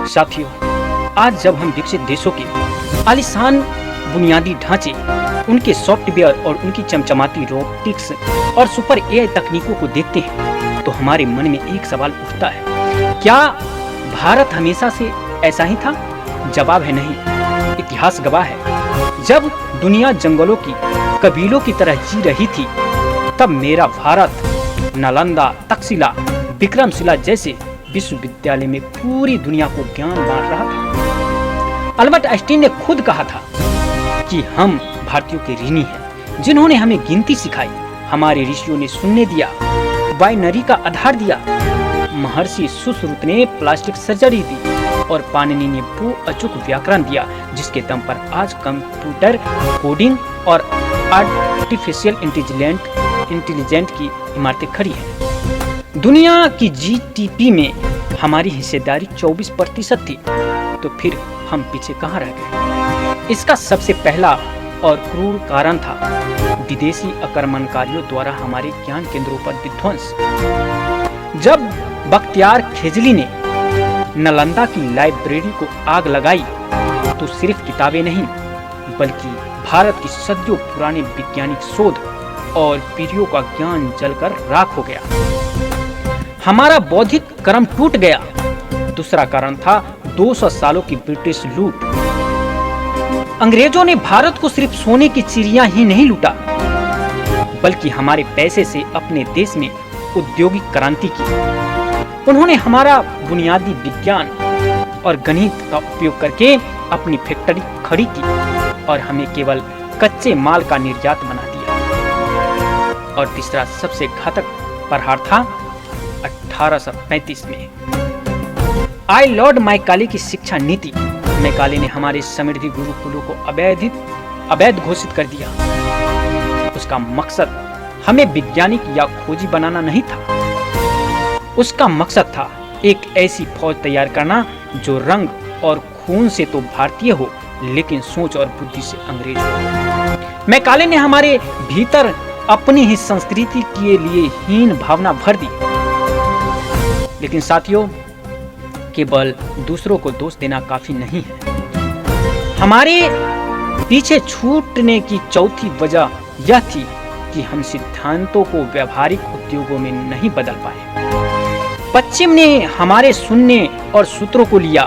साथियों, आज जब हम विकसित देशों के आलीशान बुनियादी ढांचे, उनके सॉफ्टवेयर और उनकी चमचमाती रोबोटिक्स और सुपर एआई तकनीकों को देखते हैं तो हमारे मन में एक सवाल उठता है, क्या भारत हमेशा से ऐसा ही था? जवाब है नहीं। इतिहास गवाह है, जब दुनिया जंगलों की कबीलों की तरह जी रही थी तब मेरा भारत नालंदा, तक्षशिला, विक्रमशिला जैसे विश्वविद्यालय में पूरी दुनिया को ज्ञान बांट रहा था। अल्बर्ट आइंस्टीन ने खुद कहा था कि हम भारतीयों के ऋणी हैं, जिन्होंने हमें गिनती सिखाई। हमारे ऋषियों ने शून्य दिया, बाइनरी का आधार दिया। महर्षि सुश्रुत ने प्लास्टिक सर्जरी दी और पाणिनि ने भू अचूक व्याकरण दिया, जिसके दम पर आज कंप्यूटर कोडिंग और आर्टिफिशियल इंटेलिजेंट की इमारतें खड़ी हैं। दुनिया की जीडीपी में हमारी हिस्सेदारी 24% थी, तो फिर हम पीछे कहां रह गए? इसका सबसे पहला और क्रूर कारण था विदेशी आक्रमणकारियों द्वारा हमारे ज्ञान केंद्रों पर विध्वंस। जब बख्तियार खिलजी ने नालंदा की लाइब्रेरी को आग लगाई तो सिर्फ किताबें नहीं बल्कि भारत की सदियों पुराने वैज्ञानिक शोध और पीढ़ियों का ज्ञान जलकर राख हो गया। हमारा बौद्धिक क्रम टूट गया। दूसरा कारण था 200 सालों की ब्रिटिश लूट। अंग्रेजों ने भारत को सिर्फ सोने की चिड़िया ही नहीं लूटा, बल्कि हमारे पैसे से अपने देश में औद्योगिक क्रांति की। उन्होंने हमारा बुनियादी विज्ञान और गणित का उपयोग करके अपनी फैक्ट्री खड़ी की और हमें केवल कच्चे माल का निर्यात बना दिया। और तीसरा सबसे घातक प्रहार था 1835 में आई लॉर्ड मैकाले की शिक्षा नीति। मैकाले ने हमारे समृद्धि गुरुकुलों को अवैध घोषित कर दिया। उसका मकसद हमें वैज्ञानिक या खोजी बनाना नहीं था, उसका मकसद था एक ऐसी फौज तैयार करना जो रंग और खून से तो भारतीय हो लेकिन सोच और बुद्धि से अंग्रेज हो। मैकाले ने हमारे भीतर अपनी ही संस्कृति के लिए हीन भावना भर दी। लेकिन साथियों, केवल दूसरों को दोष देना काफी नहीं है। हमारे पीछे छूटने की चौथी वजह यह थी कि हम सिद्धांतों को व्यावहारिक उद्योगों में नहीं बदल पाए। पश्चिम ने हमारे सुनने और सूत्रों को लिया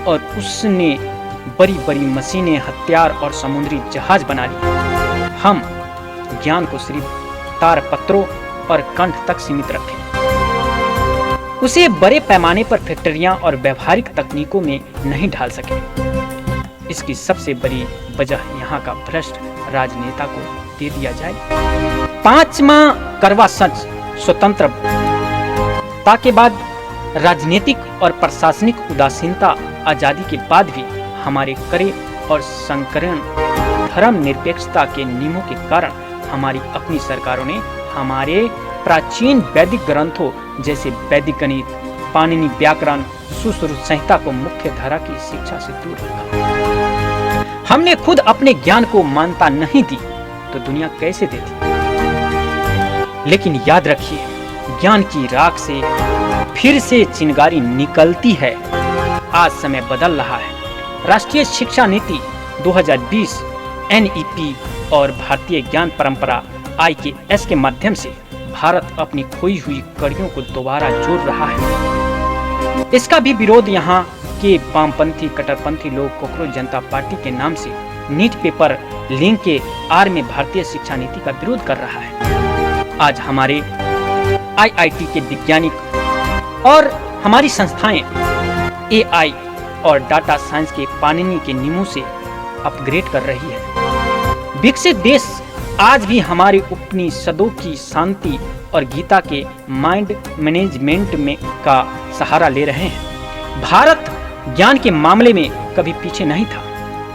और उसने बड़ी बड़ी मशीनें, हथियार और समुद्री जहाज बना लिए। हम ज्ञान को सिर्फ तारपत्रों और कंठ तक सीमित रखे, उसे बड़े पैमाने पर फैक्ट्रियां और व्यावहारिक तकनीकों में नहीं ढाल सके। इसकी सबसे बड़ी वजह यहाँ का भ्रष्ट राजनेता को दे दिया जाए। पांचवा करवा सच स्वतंत्रता के बाद राजनीतिक और प्रशासनिक उदासीनता आजादी के बाद भी हमारे कड़े और संकीर्ण धर्मनिरपेक्षता के नियमों के कारण हमारी अपनी सरकारों ने हमारे प्राचीन वैदिक ग्रंथों जैसे वैदिक गणित, पाणिनि व्याकरण, सुश्रुत संहिता को मुख्य धारा की शिक्षा से दूर रखा। हमने खुद अपने ज्ञान को मान्यता नहीं दी तो दुनिया कैसे देती? लेकिन याद रखिए, ज्ञान की राख से फिर से चिंगारी निकलती है। आज समय बदल रहा है। राष्ट्रीय शिक्षा नीति 2020, एनईपी और भारतीय ज्ञान परंपरा IKS के माध्यम से भारत अपनी खोई हुई कड़ियों को दोबारा जोड़ रहा है। इसका भी विरोध यहाँ के वामपंथी कट्टरपंथी लोग कॉकरोच जनता पार्टी के नाम से नीट पेपर लीक के आड़ में भारतीय शिक्षा नीति का विरोध कर रहा है। आज हमारे IIT के वैज्ञानिक और हमारी संस्थाएं AI और डाटा साइंस के पाणिनि के नियमों से अपग्रेड कर रही है। विकसित देश आज भी हमारे उपनिषदों की शांति और गीता के माइंड मैनेजमेंट में का सहारा ले रहे हैं। भारत ज्ञान के मामले में कभी पीछे नहीं था,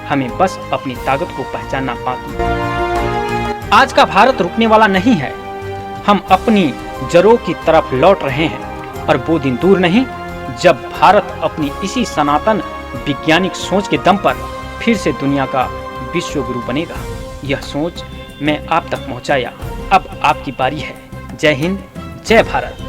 हमें बस अपनी ताकत को पहचानना बाकी। आज का भारत रुकने वाला नहीं है। हम अपनी जड़ों की तरफ लौट रहे हैं और वो दिन दूर नहीं जब भारत अपनी इसी सनातन वैज्ञानिक सोच के दम पर फिर से दुनिया का विश्व गुरु बनेगा। यह सोच मैं आप तक पहुंचाया, अब आपकी बारी है। जय हिंद, जय भारत।